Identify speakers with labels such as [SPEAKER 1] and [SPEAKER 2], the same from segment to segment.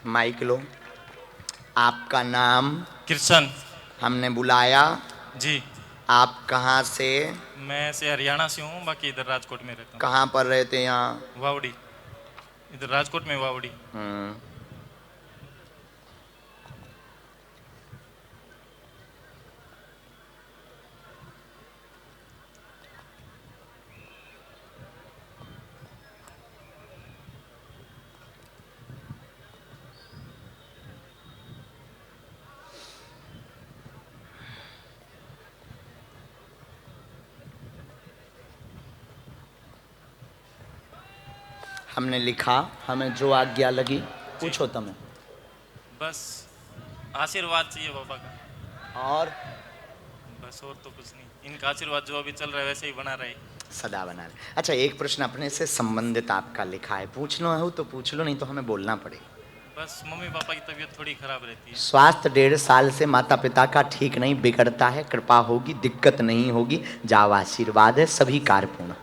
[SPEAKER 1] Mic लो। आपका नाम?
[SPEAKER 2] कृष्ण।
[SPEAKER 1] हमने बुलाया
[SPEAKER 2] जी।
[SPEAKER 1] आप कहाँ से?
[SPEAKER 2] मैं से हरियाणा से हूँ, बाकी इधर राजकोट में रहता
[SPEAKER 1] कहाँ पर रहते यहाँ?
[SPEAKER 2] हूँ। वावड़ी, इधर राजकोट में वावड़ी।
[SPEAKER 1] हमने लिखा, हमें जो आज्ञा लगी पूछो तुम्हें।
[SPEAKER 2] बस आशीर्वाद चाहिए बाबा का,
[SPEAKER 1] और
[SPEAKER 2] बस और तो कुछ नहीं। इनका आशीर्वाद जो अभी चल रहा है वैसे ही बना रहे,
[SPEAKER 1] सदा बना रहे। अच्छा, एक प्रश्न अपने से संबंधित आपका लिखा है, पूछना हो तो पूछ लो, नहीं तो हमें बोलना पड़ेगा।
[SPEAKER 2] बस मम्मी पापा की तबीयत थोड़ी खराब रहती है।
[SPEAKER 1] स्वास्थ्य 1.5 साल से माता पिता का ठीक नहीं, बिगड़ता है, कृपा होगी, दिक्कत नहीं होगी, जाओ आशीर्वाद है, सभी कार्य पूर्ण।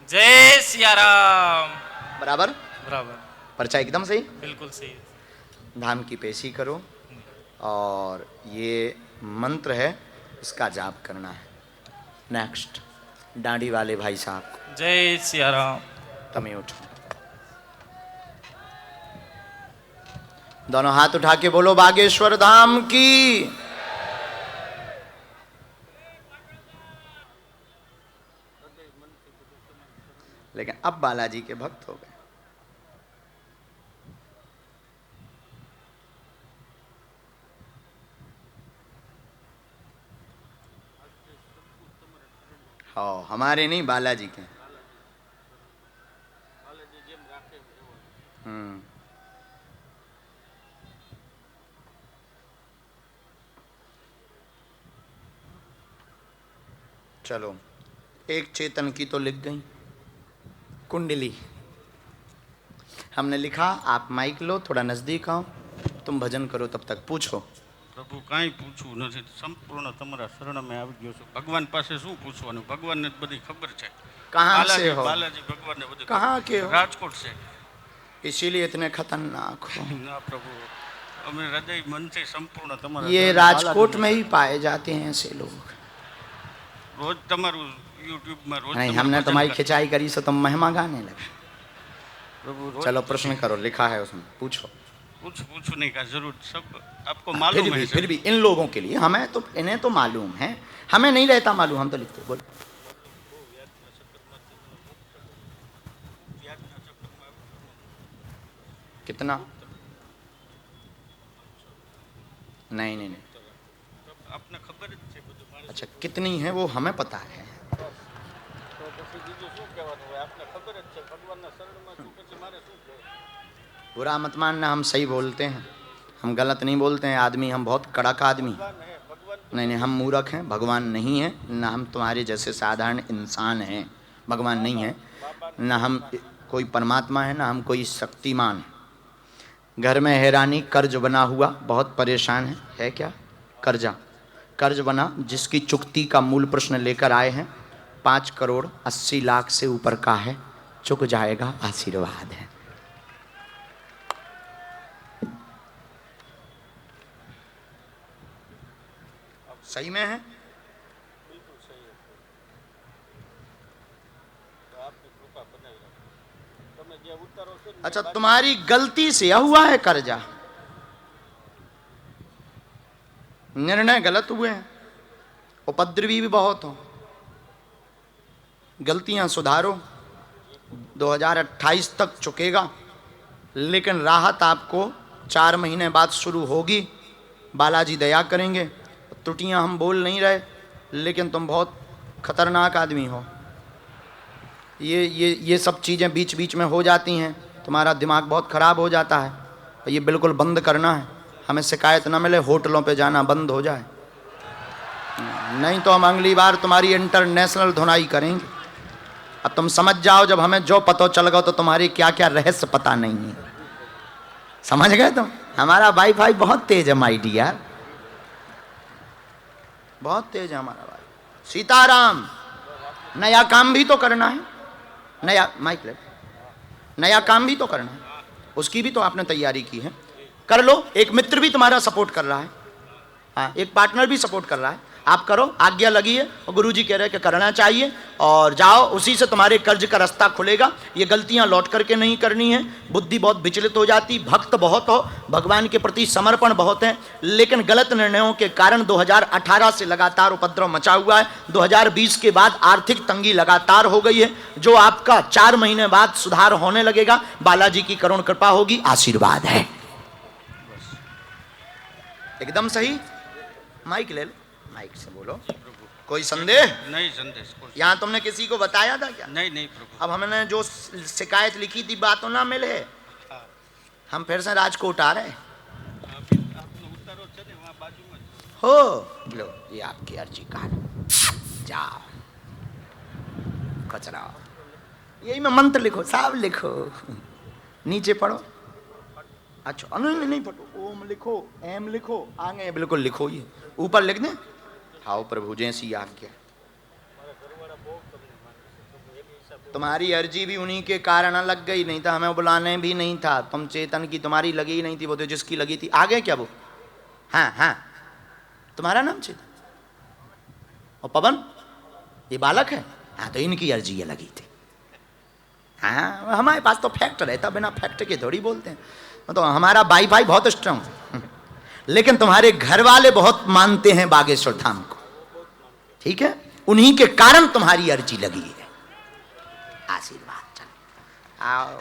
[SPEAKER 2] जय सिया राम।
[SPEAKER 1] बराबर
[SPEAKER 2] बराबर,
[SPEAKER 1] पर्चा एकदम सही,
[SPEAKER 2] बिल्कुल सही है।
[SPEAKER 1] धाम की पेशी करो और ये मंत्र है, इसका जाप करना है। नेक्स्ट डांडी वाले भाई साहब को।
[SPEAKER 2] जय सिया राम।
[SPEAKER 1] तमें उठो, दोनों हाथ उठा के बोलो बागेश्वर धाम की। लेकिन अब बालाजी के भक्त हो गए। हाँ, हमारे नहीं, बालाजी के। चलो, एक चेतन की तो लिख गई कुंडली। हमने लिखा, आप माइक लो, थोड़ा नजदीक आओ, तुम भजन करो, तब तक पूछो।
[SPEAKER 3] प्रभु काई पूछू नहीं, संपूर्ण तमरा शरण में આવી ગયો છું। भगवान पासे શું પૂછવાનું, ભગવાનને બધી ખબર છે।
[SPEAKER 1] कहाँ से हो?
[SPEAKER 3] बालाजी भगवान ने બધું।
[SPEAKER 1] कहाँ के हो?
[SPEAKER 3] राजकोट से।
[SPEAKER 1] इसीलिए इतने खतरनाक हो।
[SPEAKER 3] ना प्रभु, हमें हृदय मन से संपूर्ण तमरा।
[SPEAKER 1] ये राजकोट में ही पाए जाते हैं ऐसे लोग।
[SPEAKER 3] रोज तमारू यूट्यूब में रोज
[SPEAKER 1] नहीं, हमने तुम्हारी खिंचाई करी सो तुम महिमा गाने लगे।
[SPEAKER 3] प्रभु
[SPEAKER 1] चलो प्रश्न करो, लिखा है उसमें, पूछो।
[SPEAKER 3] पूछू नहीं का जरूर, सब आपको मालूम है।
[SPEAKER 1] फिर भी इन लोगों के लिए, हमें तो, इन्हें तो मालूम है, हमें नहीं रहता मालूम, हम तो लिखते। बोल। कितना? नहीं नहीं नहीं,
[SPEAKER 3] आपने खबर है।
[SPEAKER 1] अच्छा, कितनी है वो हमें पता है। बुरा मत मानना, हम सही बोलते हैं, हम गलत नहीं बोलते हैं। आदमी हम बहुत कड़क आदमी। नहीं नहीं, हम मूर्ख हैं, भगवान नहीं है ना, हम तुम्हारे जैसे साधारण इंसान हैं, भगवान नहीं है ना, हम कोई परमात्मा है ना, हम कोई शक्तिमान। घर में हैरानी, कर्ज बना हुआ, बहुत परेशान है क्या? कर्ज बना, जिसकी चुकती का मूल प्रश्न लेकर आए हैं। 5,80,00,000 से ऊपर का है, चुक जाएगा, आशीर्वाद है। सही में है?
[SPEAKER 3] बिल्कुल सही है। तो आपकी कृपा बनाई रखो। તમે જે ઉતારો છો।
[SPEAKER 1] अच्छा, तुम्हारी गलती से हुआ है कर्जा, निर्णय गलत हुए हैं, उपद्रवी भी बहुत हो, गलतियां सुधारो। 2028 तक चुकेगा, लेकिन राहत आपको 4 महीने बाद शुरू होगी। बालाजी दया करेंगे। त्रुटियां हम बोल नहीं रहे, लेकिन तुम बहुत खतरनाक आदमी हो। ये सब चीज़ें बीच बीच में हो जाती हैं, तुम्हारा दिमाग बहुत ख़राब हो जाता है, ये बिल्कुल बंद करना है। हमें शिकायत ना मिले, होटलों पे जाना बंद हो जाए, नहीं तो हम अगली बार तुम्हारी इंटरनेशनल धुनाई करेंगे। अब तुम समझ जाओ, जब हमें जो पता चल गया तो तुम्हारी क्या क्या रहस्य पता नहीं है। समझ गए तुम? हमारा वाईफाई बहुत तेज है माई डियर, बहुत तेज है हमारा भाई। सीताराम, नया काम भी तो करना है, नया माइक ले, नया काम भी तो करना है, उसकी भी तो आपने तैयारी की है। कर लो, एक मित्र भी तुम्हारा सपोर्ट कर रहा है, हाँ, एक पार्टनर भी सपोर्ट कर रहा है, आप करो, आज्ञा लगी है और गुरुजी कह रहे हैं कि करना चाहिए, और जाओ, उसी से तुम्हारे कर्ज का रास्ता खुलेगा। ये गलतियां लौट करके नहीं करनी है। बुद्धि बहुत विचलित हो जाती, भक्त बहुत हो, भगवान के प्रति समर्पण बहुत है, लेकिन गलत निर्णयों के कारण 2018 से लगातार उपद्रव मचा हुआ है। 2020 के बाद आर्थिक तंगी लगातार हो गई है, जो आपका 4 महीने बाद सुधार होने लगेगा। बालाजी की करुण कृपा होगी, आशीर्वाद है। एकदम सही। माइक ले लो, माइक से बोलो। कोई संदेह?
[SPEAKER 3] नहीं संदेह।
[SPEAKER 1] यहाँ तुमने किसी को बताया था क्या?
[SPEAKER 3] नहीं नहीं प्रभु।
[SPEAKER 1] अब हमने जो शिकायत लिखी थी बातों ना मिले, हम फिर से राजकोट आ रहे हो। लो ये आपकी अर्जी कार्ड, जाओ कचरा, यही में मंत्र लिखो, साहब लिखो, नीचे पढ़ो। अच्छा नहीं नहीं पढ़ो, ओम लिखो, एम लिखो, आगे बिल्कुल लिखो, ये ऊपर लिख दें। आओ प्रभु जैसी आज्ञा। तुम्हारी अर्जी भी उन्हीं के कारण लग गई, नहीं तो हमें बुलाने भी नहीं था। तुम चेतन की तुम्हारी लगी ही नहीं थी, वो तो जिसकी लगी थी। आगे क्या वो? हाँ हाँ, तुम्हारा नाम चेतन और पवन, ये बालक है। हाँ तो इनकी अर्जी ये लगी थी। हाँ हमारे पास तो फैक्ट रहता, बिना फैक्ट के थोड़ी बोलते हैं। तो हमारा वाईफाई बहुत स्ट्रांग, लेकिन तुम्हारे घर वाले बहुत मानते हैं बागेश्वर धाम को, ठीक है? उन्हीं के कारण तुम्हारी अर्जी लगी है। आशीर्वाद। चलो आओ।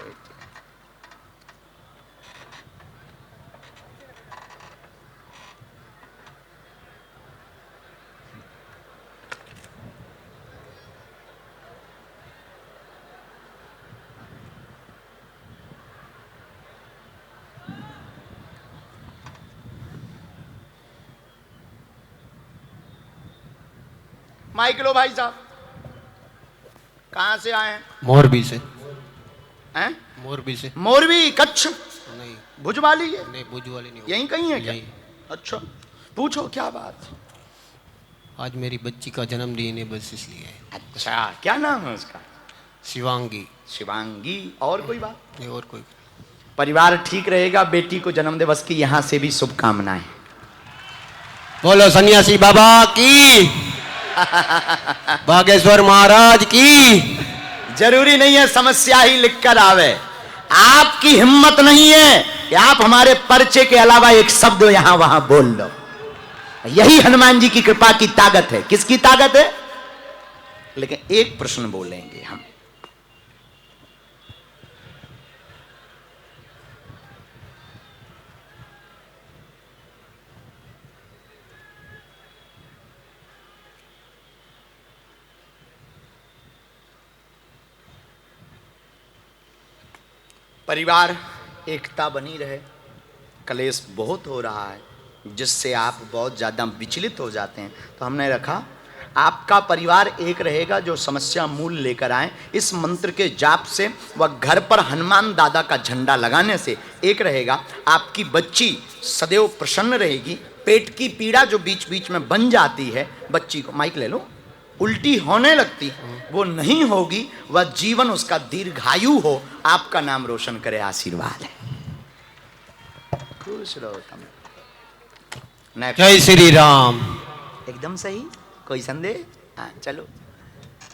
[SPEAKER 1] माइक लो भाई साहब। कहाँ से आए हैं?
[SPEAKER 4] मोरबी से।
[SPEAKER 1] हैं?
[SPEAKER 4] मोरबी से।
[SPEAKER 1] मोरबी, कच्छ?
[SPEAKER 4] नहीं
[SPEAKER 1] भुज वाली है?
[SPEAKER 4] नहीं, भुज वाली नहीं।
[SPEAKER 1] यहीं कहीं है क्या?
[SPEAKER 4] यहीं।
[SPEAKER 1] अच्छा पूछो क्या बात।
[SPEAKER 4] आज मेरी बच्ची का जन्मदिन है, बस इसलिए।
[SPEAKER 1] अच्छा क्या नाम है उसका?
[SPEAKER 4] शिवांगी।
[SPEAKER 1] शिवांगी। और कोई बात?
[SPEAKER 4] नहीं और कोई।
[SPEAKER 1] परिवार ठीक रहेगा, बेटी को जन्म दिवस की यहाँ से भी शुभकामनाएं।
[SPEAKER 4] बोलो सन्यासी बाबा की, बागेश्वर महाराज की।
[SPEAKER 1] जरूरी नहीं है समस्या ही लिखकर आवे। आपकी हिम्मत नहीं है कि आप हमारे पर्चे के अलावा एक शब्द यहां वहां बोल लो। यही हनुमान जी की कृपा की ताकत है। किसकी ताकत है? लेकिन एक प्रश्न बोलेंगे हम। परिवार एकता बनी रहे। कलेश बहुत हो रहा है, जिससे आप बहुत ज़्यादा विचलित हो जाते हैं, तो हमने रखा आपका परिवार एक रहेगा जो समस्या मूल लेकर आए। इस मंत्र के जाप से व घर पर हनुमान दादा का झंडा लगाने से एक रहेगा। आपकी बच्ची सदैव प्रसन्न रहेगी। पेट की पीड़ा जो बीच बीच में बन जाती है, बच्ची को, माइक ले लो, उल्टी होने लगती, वो नहीं होगी। वह जीवन उसका दीर्घायु हो, आपका नाम रोशन करे। आशीर्वाद है। खुश रहो तुम।
[SPEAKER 4] जय श्री राम।
[SPEAKER 1] एकदम सही। कोई संदेह? हाँ चलो।